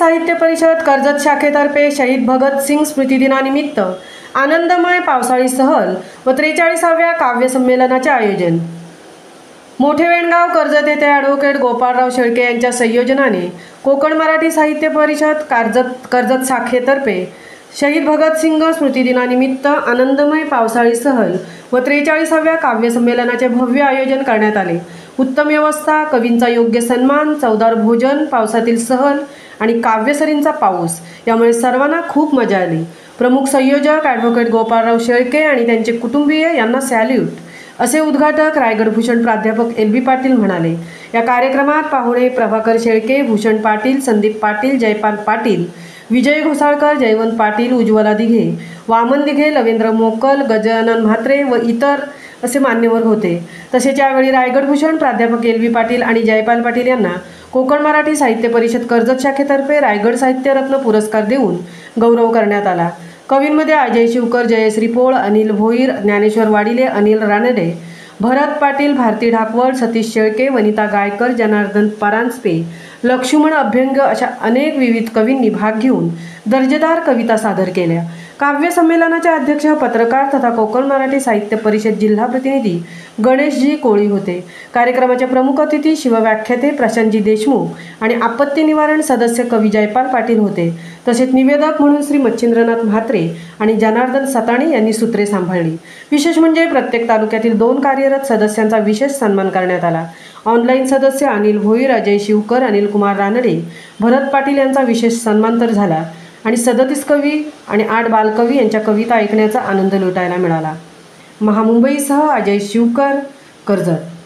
साहित्य परिषद कर्जत शाखेतर्फे शहीद भगतसिंग स्मृतिदिनानिमित्त आनंदमय पावसाळी सहल व 43व्या काव्य संमेलनाचे आयोजन। मोठे वेणगाव कर्जत येथे ॲडव्होकेट गोपाळराव शेळके यांच्या संयोजनाने कोकण मराठी साहित्य परिषद कर्जत शाखेतर्फे शहीद भगतसिंग स्मृतिदिनानिमित्त आनंदमय पावसाळी सहल व 43व्या काव्य संमेलनाचे भव्य आयोजन करण्यात आले। उत्तम व्यवस्था, कवींचा योग्य सन्मान, चवदार भोजन, पावसातील सहल आणि काव्यसरींचा पाऊस यामुळे सर्वांना खूप मजा आली। प्रमुख संयोजक ॲडव्होकेट गोपाळराव शेळके आणि त्यांचे कुटुंबीय यांना सॅल्यूट, असे उद्घाटक रायगडभूषण प्राध्यापक LB पाटील म्हणाले। या कार्यक्रमात पाहुणे प्रभाकर शेळके, भूषण पाटील, संदीप पाटील, जयपाल पाटील, विजय घोसाळकर, जयवंत पाटील, उज्ज्वला दिघे, वामन दिघे, लवेंद्र मोकल, गजानन म्हात्रे व इतर असे मान्यवर होते। तसेच यावेळी रायगडभूषण प्राध्यापक LB पाटील आणि जयपाल पाटील यांना कोकण मराठी साहित्य परिषद कर्जत शाखेतर्फे रायगड साहित्य रत्न पुरस्कार देऊन गौरव करण्यात आला। कवींमध्ये अजय शिवकर, जयश्री पोळ, अनिल भोईर, ज्ञानेश्वर वाडिले, अनिल रानडे, भरत पाटील, भारती ढाकवळ, सतीश शेळके, वनिता गायकर, जनार्दन परांजपे, लक्ष्मण अभ्यंग अशा अनेक विविध कवींनी भाग घेऊन दर्जेदार कविता सादर केल्या। काव्य संमेलनाचे अध्यक्ष, पत्रकार तथा कोकण मराठी साहित्य परिषद जिल्हा प्रतिनिधी गणेशजी कोळी होते। कार्यक्रमाचे प्रमुख अतिथी, शिवव्याख्याते प्रशांतजी देशमुख आणि आपत्ती निवारण सदस्य कवी जयपाल पाटील होते। तसेच निवेदक म्हणून श्री मच्छिंद्रनाथ म्हात्रे आणि जनार्दन सताणी यांनी सूत्रे सांभाळली। विशेष म्हणजे प्रत्येक तालुक्यातील 2 कार्यरत सदस्यांचा विशेष सन्मान करण्यात आला। ऑनलाईन सदस्य अनिल भोईर, अजय शिवकर, अनिल कुमार रानडे, भरत पाटील यांचा विशेष सन्मान तर झाला आणि 37 कवी आणि 8 बालकवी यांच्या कविता ऐकण्याचा आनंद लुटायला मिळाला। महामुंबईसह अजय शिवकर, कर्जत।